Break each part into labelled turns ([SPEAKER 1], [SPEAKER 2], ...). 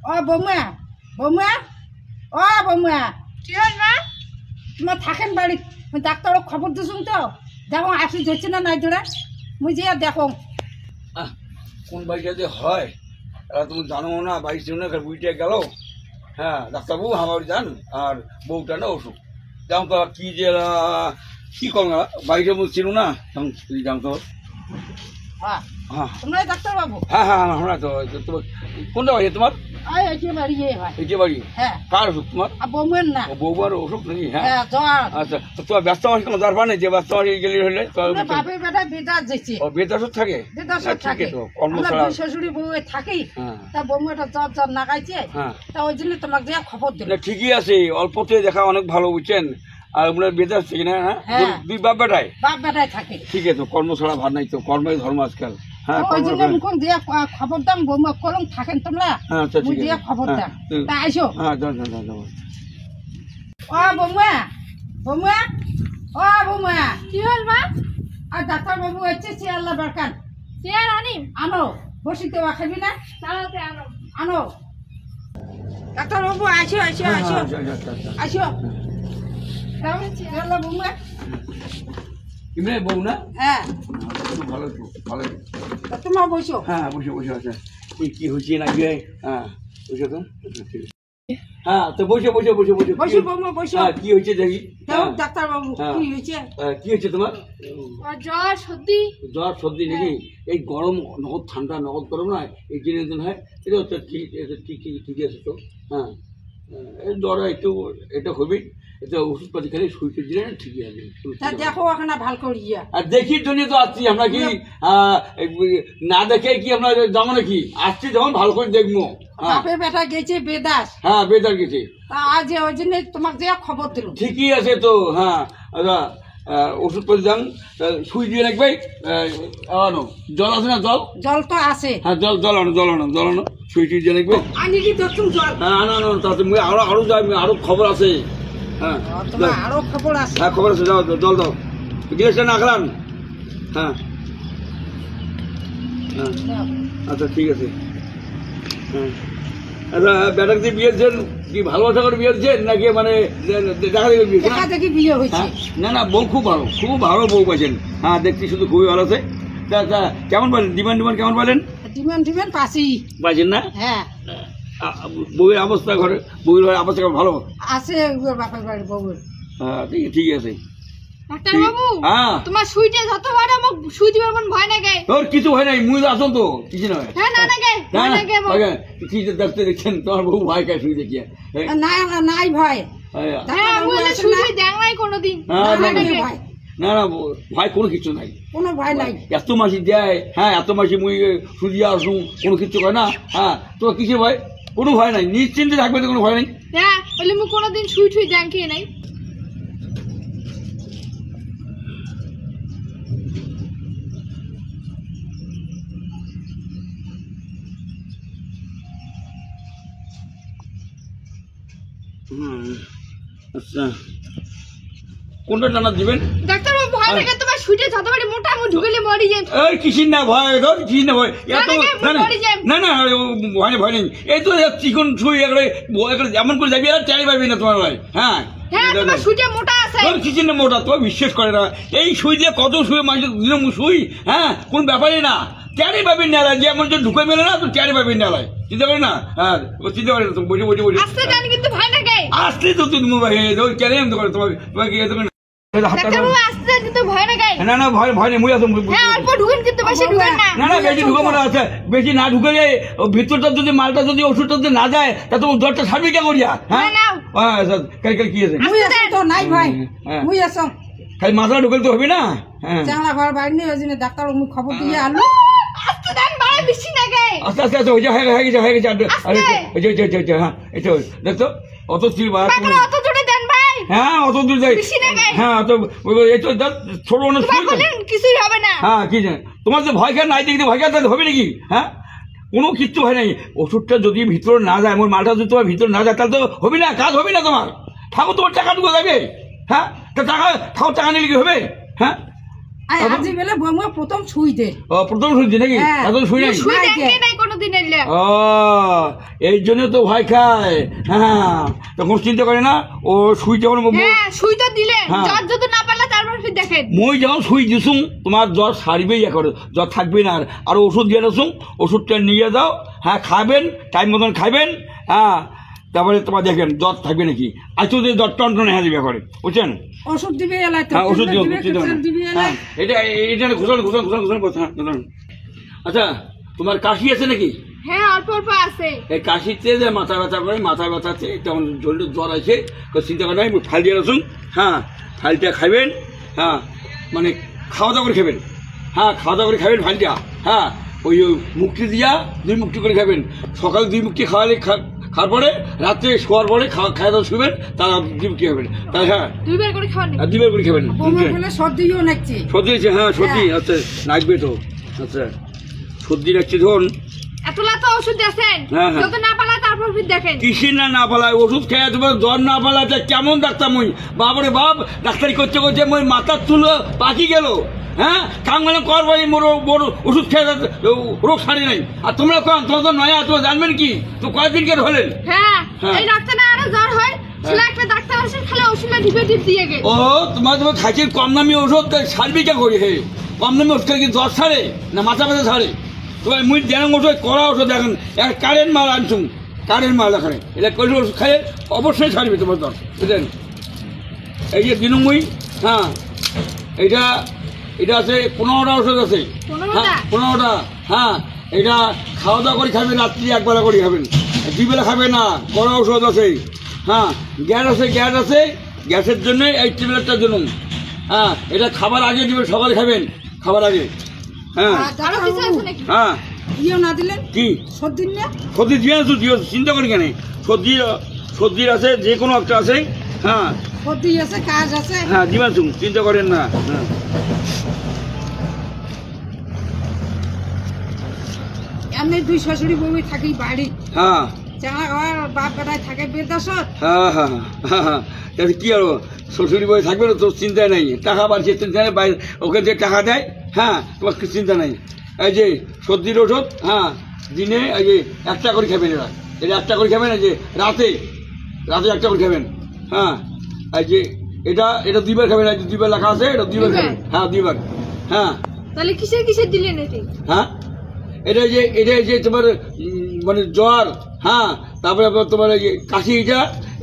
[SPEAKER 1] ও বৌমা বৌমা ও বৌমা
[SPEAKER 2] কি হল মা?
[SPEAKER 1] তোমার থাকেন বাড়ি ডাক্তারক খবর দিছুন তো দেখো আসি যাচ্ছে না নাই তোরা মুই যে দেখো
[SPEAKER 3] কোন বাড়িটা যে হয় এরা তুমি জানো না বাড়ি ছিল না বুঝিটা গেল। হ্যাঁ ডাক্তারবাবু আমার বাড়ি যান আর বউটা না অসুখ যেমন তো কি যে কি করো না বাড়িটা ছিল না যেমন তো
[SPEAKER 1] হ্যাঁ
[SPEAKER 3] হ্যাঁ
[SPEAKER 1] তোমরা ডাক্তার বাবু
[SPEAKER 3] হ্যাঁ হ্যাঁ আমরা তো তোমার কোনটা বাড়ি তোমার
[SPEAKER 1] এই যে বাড়ি হয়
[SPEAKER 3] এই যে বাড়ি
[SPEAKER 1] হ্যাঁ
[SPEAKER 3] কার অসুখ তোমার
[SPEAKER 1] বৌমের না
[SPEAKER 3] বউবার অসুখ নাকি? হ্যাঁ
[SPEAKER 1] হ্যাঁ জ্বর
[SPEAKER 3] আচ্ছা তো তোমার ব্যস্ত মাসে কোনো দরকার নেই যে ব্যস্ত মাসে গেলে হলে
[SPEAKER 1] বাপের বেটা বেদার যাচ্ছে
[SPEAKER 3] বেতাসুর থাকে
[SPEAKER 1] বেদার থাকে
[SPEAKER 3] তো কর্মশালা
[SPEAKER 1] শ্বশুরি বউ থাকে
[SPEAKER 3] হ্যাঁ
[SPEAKER 1] তা বৌমেটা জ্বর জ্বর নাগাইছে
[SPEAKER 3] হ্যাঁ
[SPEAKER 1] তা ওই জন্য তোমাকে যে খবর দিল
[SPEAKER 3] না ঠিকই আছে অল্পতে দেখা অনেক ভালো বুঝছেন আর আপনার বেঁধে আসছে কিনা? হ্যাঁ দুই বাপ বেটায়
[SPEAKER 1] বাপ বেটায় থাকে
[SPEAKER 3] ঠিক আছে কর্ম ছাড়া ভার নাই তো কর্মের ধর্ম আজকাল। হ্যাঁ
[SPEAKER 1] ওই জন্য মুখন দিয়ে খবর দাম বৌমা কলম থাকেন তোমরা
[SPEAKER 3] হ্যাঁ আচ্ছা
[SPEAKER 1] মুই
[SPEAKER 3] ঠিক
[SPEAKER 1] দিয়ে
[SPEAKER 3] আছে
[SPEAKER 1] খবর দাম তা আইসো
[SPEAKER 3] হ্যাঁ যাও যাও যাও যাও
[SPEAKER 1] ও বৌমা বৌমা ও বৌমা
[SPEAKER 2] কি হল মা?
[SPEAKER 1] আর ডাক্তার বাবু হচ্ছে চেয়ারলা বারকান
[SPEAKER 2] চেয়ার আনিম।
[SPEAKER 1] আনো বসি দেওয়া খাবি না
[SPEAKER 2] চালাতে আনো।
[SPEAKER 1] আনো ডাক্তার বাবু আসো আসো
[SPEAKER 3] হ্যাঁ
[SPEAKER 1] আসো
[SPEAKER 3] হ্যাঁ আচ্ছা আচ্ছা আচ্ছা
[SPEAKER 1] আসো চেয়ারলা বৌমা
[SPEAKER 3] ইমরে বউ না?
[SPEAKER 1] হ্যাঁ
[SPEAKER 3] একটু ভালো
[SPEAKER 1] তা তোমার বসো
[SPEAKER 3] হ্যাঁ বসে বসে আছে কি হচ্ছে না কি হ্যাঁ বসে তো ঠিক আছে হ্যাঁ তো বসে বসে বসে বসে
[SPEAKER 1] বসো বৌমা বসো
[SPEAKER 3] হ্যাঁ কি হয়েছে দেখি
[SPEAKER 1] ডাক্তার বাবু
[SPEAKER 3] হ্যাঁ।
[SPEAKER 1] কি হয়েছে
[SPEAKER 3] কি হয়েছে তোমার?
[SPEAKER 2] জ্বর সর্দি।
[SPEAKER 3] জ্বর সর্দি নাকি? এই গরম নগদ ঠান্ডা নগদ গরম না এই জিনিস হয় এটা তো ঠিক ঠিকই আছে তো। হ্যাঁ এই জ্বর একটু এটা হবে এটা ওষুধপাতি খেলে শুইতে দিলে না ঠিকই আছে।
[SPEAKER 1] তা দেখো ওখানে ভাল করিয়া
[SPEAKER 3] আর দেখির জন্য তো আসছি আমরা কি না দেখে কি আমরা যাবো নাকি আসছি যখন ভালো করে দেখবো।
[SPEAKER 1] বাপের বেটা গেছে বেদাস
[SPEAKER 3] হ্যাঁ বেদার গেছে
[SPEAKER 1] তা আজ ওই জন্য তোমাকে যে খবর দিল
[SPEAKER 3] ঠিকই আছে তো। হ্যাঁ আচ্ছা ওষুধ পাতি যান সুই দিয়ে রাখবে আনো জল আছে না জল?
[SPEAKER 1] জল তো আছে
[SPEAKER 3] হ্যাঁ জল আনো সুই টুই দিয়ে রাখবে।
[SPEAKER 1] আনি কি দেখুন জল
[SPEAKER 3] হ্যাঁ আনো তাতে আরো যাই আরো খবর আছে। হ্যাঁ
[SPEAKER 1] তোমার আরো খবর আছে
[SPEAKER 3] হ্যাঁ খবর আছে যাও জল দাও গ্লাসটা না খেলাম। হ্যাঁ হ্যাঁ আচ্ছা ঠিক আছে। হ্যাঁ আচ্ছা বেটাকে দিয়ে বিয়েছেন কি ভালোবাসা করে বিয়েছেন নাকি মানে দেখা দেখে বিয়ে?
[SPEAKER 1] দেখা দেখি বিয়ে হয়েছে
[SPEAKER 3] না না বউ খুব ভালো বউ পাইছেন। হ্যাঁ দেখছি শুধু খুবই ভালো আছে। তা কেমন বলেন ডিমান্ড কেমন বলেন?
[SPEAKER 1] ডিমান্ড পাচ্ছি
[SPEAKER 3] পাইছেন না?
[SPEAKER 1] হ্যাঁ
[SPEAKER 3] বউয়ের অবস্থা ঘরে বউয়ের অবস্থা ভালো
[SPEAKER 1] আছে বাপের বাড়ি বউয়ের
[SPEAKER 3] হ্যাঁ ঠিক আছে।
[SPEAKER 2] ডাক্তার বাবু
[SPEAKER 3] হ্যাঁ
[SPEAKER 2] তোমার সুইটে যতবার আমার সুই দিবে মন ভয় লাগে।
[SPEAKER 3] তোর কিছু হয় নাই মুই আসুন তো কিছু নয়।
[SPEAKER 2] হ্যাঁ না লাগে ভয় লাগে আমার।
[SPEAKER 3] কি দেখতে দেখছেন তোমার বউ ভয় খায় শুই দেখিয়া?
[SPEAKER 1] নাই ভয়
[SPEAKER 2] হ্যাঁ বলে সুই দেখ নাই কোনোদিন।
[SPEAKER 3] না ভয় কোনো কিছু নাই
[SPEAKER 1] কোনো ভয় নাই
[SPEAKER 3] এত মাসি দেয়। হ্যাঁ এত মাসি মুই সুদিয়া আসুন কোনো কিছু হয় না। হ্যাঁ তোমার কিসের ভয়? কোনো ভয় নাই নিশ্চিন্তে থাকবে তো কোনো ভয় নাই।
[SPEAKER 2] হ্যাঁ বলে মু কোনোদিন সুই দেখে নাই।
[SPEAKER 3] আচ্ছা কোনটা টানা দিবেন?
[SPEAKER 2] ডাক্তার বাবু ভয় লাগে তোমার সুইটে যতবারই মোটা আমি ঢুকেলে মরি যাই।
[SPEAKER 3] এই কিসির না ভয় ধর কিসির না ভয় এত না না ভয় নেই এই তো চিকন ছুঁই একবারে এমন করে যাবি আর চাই পারবি না তোমার ভাই। হ্যাঁ
[SPEAKER 2] হ্যাঁ তোমার সুইটে মোটা আছে।
[SPEAKER 3] তোর কিসির না মোটা তোর বিশ্বাস করে না এই সুই দিয়ে কত শুয়ে মাঝে দিন শুই। হ্যাঁ কোন ব্যাপারই না চারি পাবি নেলায় যে এমন যে ঢুকে মেলে না তো চারি পাবি নেলায় চিন্তা করি না। হ্যাঁ চিন্তা করি না তুমি বসে
[SPEAKER 2] আসতে জানি কিন্তু ভয় লাগে
[SPEAKER 3] আসলে তো তুমি কেন এমন করে তোমাকে
[SPEAKER 2] ডাক্তার বাবু আসতে কিন্তু ভয় লাগে।
[SPEAKER 3] না না ভয় নেই মুই আসুন।
[SPEAKER 2] হ্যাঁ অল্প ঢুকেন কিন্তু বেশি ঢুকেন না।
[SPEAKER 3] না বেশি ঢুকে মনে আছে বেশি না ঢুকে যায় ভিতরটা যদি মালটা যদি ওষুধটা যদি না যায় তা তোমার জ্বরটা ছাড়বি কে করিয়া? হ্যাঁ কি আছে
[SPEAKER 1] মুই আসো তো নাই ভাই মুই আসো
[SPEAKER 3] খালি মাথা ঢুকে তো হবে না। হ্যাঁ
[SPEAKER 1] জানলা ঘর বাইরে নেই ওই জন্য ডাক্তার মুই খবর দিয়ে আলু
[SPEAKER 2] আসতে দেন মারে বেশি লাগে।
[SPEAKER 3] আস্তে আস্তে আস্তে হয়ে গেছে হ্যাঁ এই তো দেখতো অত
[SPEAKER 2] অত জোরে দেন ভাই।
[SPEAKER 3] হ্যাঁ অত দূর যাই হ্যাঁ তো এই তো ছোট
[SPEAKER 2] কিছুই হবে না।
[SPEAKER 3] হ্যাঁ কি জানে তোমার যে ভয় খায় নাই দেখতে ভয় খায় হবে নাকি? হ্যাঁ কোনো কিচ্ছু হয় নাই ওষুধটা যদি ভিতরে না যায় আমার মালটা যদি তোমার ভিতরে না যায় তাহলে তো হবে না কাজ হবে না তোমার ঠাকুর তোমার টাকা ঢুকে যাবে। হ্যাঁ তা টাকা নিলে কি হবে? হ্যাঁ
[SPEAKER 1] আজি বেলা বৌমা প্রথম ছুঁই দে
[SPEAKER 3] প্রথম শুনছি নাকি? এখন শুই নাই
[SPEAKER 2] সুই দেখে নাই কোনোদিন এলে
[SPEAKER 3] ও এই জন্য তো ভয় খায়। হ্যাঁ তখন চিন্তা করে না ও সুই যখন
[SPEAKER 2] হ্যাঁ সুই তো দিলেন,
[SPEAKER 3] হ্যাঁ।
[SPEAKER 2] জ্বর যদি না পারলে তারপর ফির দেখেন।
[SPEAKER 3] মই যখন সুই দিছুম তোমার জ্বর সারবেই এখন, জ্বর থাকবে না। আর ওষুধ দিয়ে দিছুম, ওষুধটা নিয়ে যাও, হ্যাঁ খাবেন, টাইম মতন খাবেন, হ্যাঁ তারপরে তোমার দেখেন জ্বর থাকবে নাকি। আজকে যে জ্বর টন হ্যাঁ দিবে করে, বুঝছেন?
[SPEAKER 1] ওষুধ দিবে এলাই তো,
[SPEAKER 3] হ্যাঁ ওষুধ দিও,
[SPEAKER 1] দিবে
[SPEAKER 3] হ্যাঁ
[SPEAKER 1] এলাই।
[SPEAKER 3] এটা এটা ঘোষণ ঘোষণ ঘোষণ ঘোষণ করছে। হ্যাঁ ঘোষণ। আচ্ছা তোমার কাশি আছে নাকি?
[SPEAKER 2] হ্যাঁ অল্প অল্প আছে।
[SPEAKER 3] এই কাশিতে যে মাথা ব্যথা করে, মাথা ব্যথাতে তেমন জলদি জ্বর আছে, চিন্তা করেন ফাইল দিয়ে আসুন, হ্যাঁ ফাইলটা খাবেন, হ্যাঁ মানে খাওয়া দাওয়া করে খাবেন, হ্যাঁ খাওয়া দাওয়া করে খাবেন ফাইলটা, হ্যাঁ ওই মুক্তি দিয়া 2 মুক্তি করে খাবেন। সকালে 2 মুক্তি খাওয়ালে খাওয়ার পরে রাত্রে শোয়ার পরে খাওয়া দাওয়া শুবেন, তারা 2 মুক্তি খাবেন, তাই হ্যাঁ
[SPEAKER 2] 2 বার করে খাওয়ানি।
[SPEAKER 3] 2 বার করে খাবেন।
[SPEAKER 1] বৌমা বলে সর্দিও নাকছে।
[SPEAKER 3] সর্দি হয়েছে? হ্যাঁ সর্দি আচ্ছা লাগবে তো, আচ্ছা সর্দি লাগছে ধরুন।
[SPEAKER 2] এতলা তো ওষুধ দিয়েছেন,
[SPEAKER 3] হ্যাঁ, হ্যাঁ।
[SPEAKER 2] যদি না পারলে তারপর ফির দেখেন।
[SPEAKER 3] কিসি না পালায় ওষুধ খেয়ে তোমার জ্বর না পালায়, কেমন ডাক্তার মই বাবরে বাপ, ডাক্তারি করতে করতে মই মাথার চুল পাকি গেল, হ্যাঁ কাঙ্গালে কর ভাই মোর বড় ওষুধ খেয়ে রোগ সারি নাই। আর তোমরা কন তোমার তো নয়া, তোমরা জানবেন কি তো কয়েকদিন কে হলেন?
[SPEAKER 2] হ্যাঁ
[SPEAKER 3] হ্যাঁ।
[SPEAKER 2] এই ডাক্তার না আরো জ্বর হয়, ছেলে একটা ডাক্তার ওষুধ খেলে ওষুধটা ঢিপে দিয়ে গে।
[SPEAKER 3] ও তোমার খাইছে কম দামি ওষুধ সারবি কে করি? হে কম দামি ওষুধ খেলে কি জ্বর সারে না মাথা ব্যথা সারে? তোমার মুই দেন ওষুধ করা ওষুধ দেখেন, এক কারেন্ট মাল আনছুম, কারেন্ট মাল এখানে এটা করি ওষুধ খাইলে অবশ্যই ছাড়বে তোমার জ্বর, বুঝলেন? এই যে দিনু মুই, হ্যাঁ এটা এটা আছে 15টা ওষুধ আছে,
[SPEAKER 2] 15টা?
[SPEAKER 3] হ্যাঁ 15টা, হ্যাঁ এটা খাওয়া দাওয়া করে খাবেন, রাত্রি একবেলা করে খাবেন, 2 বেলা খাবে না, কড়া ওষুধ আছে, হ্যাঁ গ্যাস আছে, গ্যাস আছে, গ্যাসের জন্য এই ট্যাবলেটটা জন্য, হ্যাঁ এটা খাবার আগে দিবেন, সকালে খাবেন খাবার আগে, হ্যাঁ
[SPEAKER 2] আরো কিছু আছে নাকি?
[SPEAKER 3] হ্যাঁ
[SPEAKER 1] ইও না দিলেন
[SPEAKER 3] কি
[SPEAKER 1] সর্দিন না?
[SPEAKER 3] সর্দি দিয়ে আছো, দিও চিন্তা করি কেন, সর্দির আছে যে কোনো একটা আছে, হ্যাঁ
[SPEAKER 1] সর্দি আছে, কাজ আছে।
[SPEAKER 3] হ্যাঁ দিবাছুম, চিন্তা করেন না, হ্যাঁ
[SPEAKER 1] এমনি 2 শাশুড়ি বউই থাকি বাড়ি,
[SPEAKER 3] হ্যাঁ
[SPEAKER 1] চাঙা ঘর বাপ বেটায় থাকে বেদাসত।
[SPEAKER 3] হ্যাঁ হ্যাঁ হ্যাঁ হ্যাঁ তাহলে কি আর শ্বশুরি বই থাকবে না, তোর চিন্তা নেই, টাকা বাড়ছে চিন্তা নেই, বাইরে ওকে যে টাকা দেয়, হ্যাঁ তোমার কিছু চিন্তা নেই। এই যে সর্দির ওষুধ, হ্যাঁ দিনে এই যে 1টা করে খাবেন, এরা এটা 1টা করে খাবেন, এই যে রাতে 1টা করে খাবেন, হ্যাঁ এই যে এটা 2 বার খাবেন, এই যে 2 বার লেখা আছে, এটা 2 বার খাবেন, হ্যাঁ 2 বার, হ্যাঁ
[SPEAKER 2] তাহলে কিসের দিলেন এটি?
[SPEAKER 3] হ্যাঁ এটা যে তোমার মানে জ্বর, হ্যাঁ তারপরে আবার তোমার এই যে কাশি,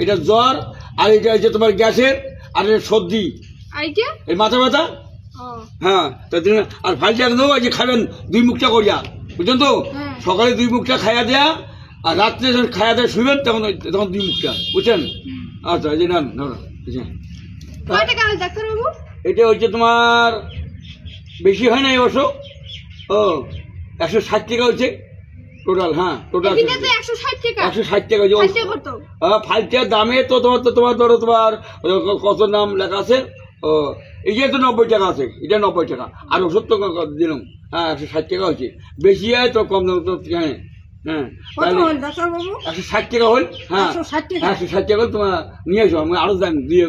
[SPEAKER 3] এটা জ্বর, আর এটা হচ্ছে তোমার গ্যাসের, আর এটা সর্দি,
[SPEAKER 2] আইটা
[SPEAKER 3] এই মাথা ব্যথা,
[SPEAKER 2] ও
[SPEAKER 3] হ্যাঁ তার জন্য। আর ফাইলটা একদম এই যে খাবেন 2 মুখটা করিয়া, বুঝলেন তো?
[SPEAKER 2] হ্যাঁ।
[SPEAKER 3] সকালে 2 মুখটা খাইয়া দেয়া, আর রাত্রে যখন খাইয়া দেয়া শুবেন তখন 2 মুখটা, বুঝছেন? আচ্ছা এই যে নেন ধরো,
[SPEAKER 2] কয় টাকা হলো ডাক্তার বাবু?
[SPEAKER 3] এটা হচ্ছে তোমার বেশি হয় না এই অবশ্য, ও 160 টাকা হচ্ছে টোটাল, হ্যাঁ টোটাল
[SPEAKER 2] এখানে তো 160 টাকা।
[SPEAKER 3] 160 টাকা হচ্ছে।
[SPEAKER 2] ফাইলটা কত?
[SPEAKER 3] ফাইলটার দামে তো তোমার ধরো তোমার কত নাম লেখা আছে, ও এই যে তো 90 টাকা আছে, এটা 90 টাকা, আর ওষুধ তো দিলাম, হ্যাঁ 160 টাকা হচ্ছে, বেশি হয় তো কম দাম তো, হ্যাঁ হ্যাঁ
[SPEAKER 1] কত
[SPEAKER 3] তাহলে
[SPEAKER 1] হল ডাক্তার বাবু?
[SPEAKER 3] 160 টাকা হল, হ্যাঁ
[SPEAKER 1] 160 টাকা?
[SPEAKER 3] 160 টাকা হল, তোমার নিয়ে এসো, আমি আরো দাম দিয়ে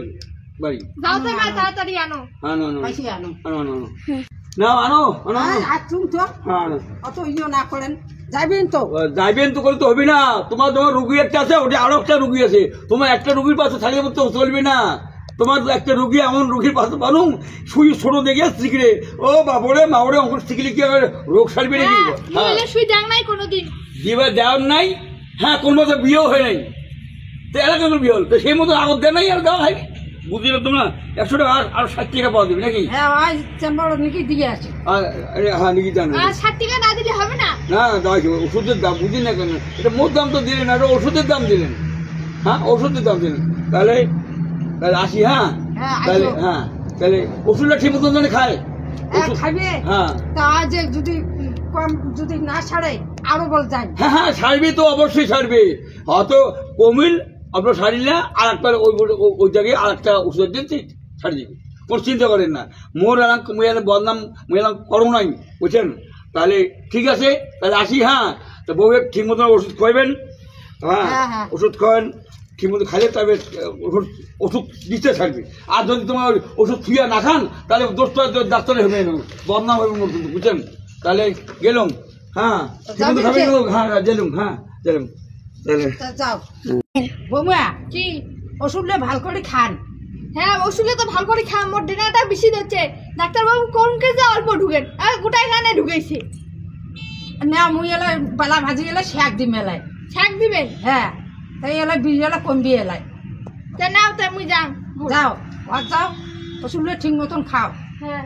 [SPEAKER 3] বাড়ি,
[SPEAKER 2] যাও তো মা তাড়াতাড়ি আনো।
[SPEAKER 3] হ্যাঁ না না
[SPEAKER 1] পাইছি আনো।
[SPEAKER 3] আনো না আনো আনো আনো,
[SPEAKER 1] আর চুম তো
[SPEAKER 3] হ্যাঁ আনো।
[SPEAKER 1] অত ইও না করেন, যাইবেন তো?
[SPEAKER 3] যাইবেন তো করে তো হবে না, তোমার রুগী একটা আছে, ওটা আরো একটা রুগী আছে, তোমার একটা রুগীর পাশে থাকলে তো চলবে না, তোমার একটা রুগী এমন রুগীর পাশে পালুম সুই ছোট দেখে শিখলে, ও বাবরে মাওরে অঙ্ক শিখলে কি হবে, রোগ সারবে নাকি?
[SPEAKER 2] হ্যাঁ নিলে সুই দেন নাই কোনোদিন।
[SPEAKER 3] দিবা দেওয়ার নাই, হ্যাঁ কোন বছর বিয়েও হয় নাই, তো এলাকা বিয়ে হল, তো সেই মতো আগত দেয় নাই, আর দেওয়া হয়নি, বুঝলে তোমরা 100 টাকা আর 60 টাকা পাওয়া দেবে নাকি?
[SPEAKER 1] হ্যাঁ ভাই চেম্বার নাকি দিয়ে আসে।
[SPEAKER 3] হ্যাঁ নাকি জানো
[SPEAKER 2] 60 টাকা না দিলে হবে না?
[SPEAKER 3] না দাঁড়াচ্ছি, ওষুধের দাম বুঝি না কেন, এটা মোট দাম তো দিলেন, আর ওষুধের দাম দিলেন, হ্যাঁ ওষুধের দাম দিলেন, তাহলে আসি, হ্যাঁ
[SPEAKER 1] হ্যাঁ,
[SPEAKER 3] তাহলে
[SPEAKER 1] আসো।
[SPEAKER 3] হ্যাঁ তাহলে ওষুধটা ঠিক মতন জানে খায়, ওষুধ,
[SPEAKER 1] খাইবে,
[SPEAKER 3] হ্যাঁ
[SPEAKER 1] তা যে যদি কম যদি না ছাড়ে আরো বল যায়।
[SPEAKER 3] হ্যাঁ হ্যাঁ ছাড়বে তো, অবশ্যই ছাড়বে, হয়তো কমিল আপনার সারিলে আর একবার ওই জায়গায় আর একটা ওষুধ দিন ছাড়ি দিবে, কোনো চিন্তা করেন না, মোর বদনাম মুয়ালাম করো নাই, বুঝছেন? তাহলে ঠিক আছে, তাহলে আসি, হ্যাঁ তো বউ ঠিক মতন ওষুধ খাইবেন, হ্যাঁ
[SPEAKER 1] হ্যাঁ, হ্যাঁ।
[SPEAKER 3] ওষুধ খাওয়ান ঠিক মতো খাইলে তবে ওষুধ দিতে থাকবে, আর যদি তোমার ওষুধ থুইয়া না খান তাহলে দোষ ডাক্তারে হবে, বদনাম হবে মোর কিন্তু, বুঝছেন? তাহলে গেলাম, হ্যাঁ
[SPEAKER 1] যাবেন
[SPEAKER 3] কিন্তু খাবে
[SPEAKER 1] কে?
[SPEAKER 3] না, হ্যাঁ জেলুম তাহলে
[SPEAKER 1] তা যাও বৌমা
[SPEAKER 2] কি
[SPEAKER 1] ওষুধ লে ভাল করে খান
[SPEAKER 2] হ্যাঁ ওষুধে তো ভালো করে খা মোর ডিনারটা বেশি দিচ্ছে ডাক্তারবাবু কোন কেজে অল্প ঢুকেন আর গোটাই খানে ঢুকেছে
[SPEAKER 1] না মুই এলাই বেলা ভাজি এলাই শাক দিম এলাই
[SPEAKER 2] শাক দিবেন
[SPEAKER 1] হ্যাঁ তাই এলাই বিষ এলাই কমবি এলাই
[SPEAKER 2] তা নাও তাই মুই যাম
[SPEAKER 1] যাও আর যাও ওষুধ লে ঠিক মতন খাও
[SPEAKER 2] হ্যাঁ